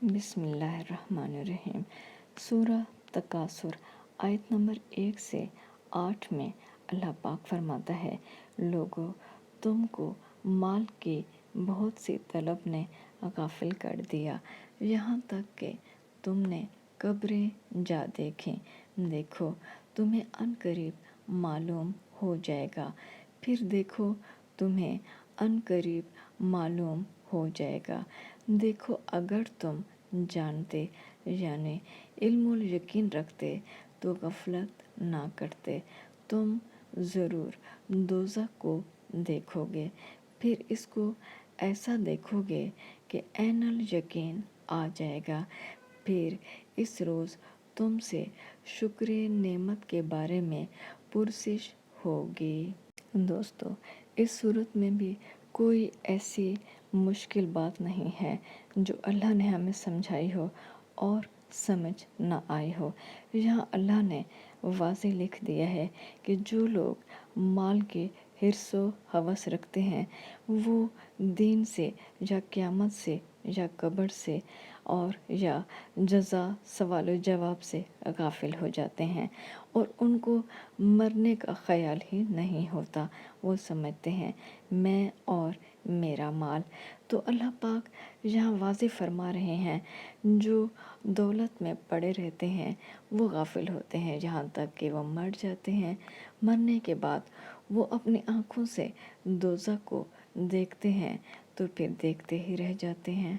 بسم اللہ الرحمن الرحیم۔ سورہ تکاثر آیت نمبر 1 سے 8 میں اللہ پاک فرماتا ہے، لوگو تم کو مال کی بہت سی طلب نے غافل کر دیا، یہاں تک کہ تم نے قبریں جا دیکھیں۔ دیکھو تمہیں عن قریب معلوم ہو جائے گا، پھر دیکھو تمہیں عن قریب معلوم ہو جائے گا۔ دیکھو اگر تم جانتے یعنی علم و یقین رکھتے تو غفلت نہ کرتے۔ تم ضرور دوزخ کو دیکھو گے، پھر اس کو ایسا دیکھو گے کہ عین الیقین آ جائے گا، پھر اس روز تم سے شکر نعمت کے بارے میں پرسش ہوگی۔ دوستو، اس صورت میں بھی کوئی ایسی مشکل بات نہیں ہے جو اللہ نے ہمیں سمجھائی ہو اور سمجھ نہ آئی ہو۔ یہاں اللہ نے واضح لکھ دیا ہے کہ جو لوگ مال کی حرص و ہوس رکھتے ہیں وہ دین سے یا قیامت سے یا قبر سے اور یا جزا سوال و جواب سے غافل ہو جاتے ہیں، اور ان کو مرنے کا خیال ہی نہیں ہوتا۔ وہ سمجھتے ہیں میں اور میرا مال۔ تو اللہ پاک یہاں واضح فرما رہے ہیں، جو دولت میں پڑے رہتے ہیں وہ غافل ہوتے ہیں یہاں تک کہ وہ مر جاتے ہیں۔ مرنے کے بعد وہ اپنی آنکھوں سے دوزخ کو دیکھتے ہیں تو پھر دیکھتے ہی رہ جاتے ہیں۔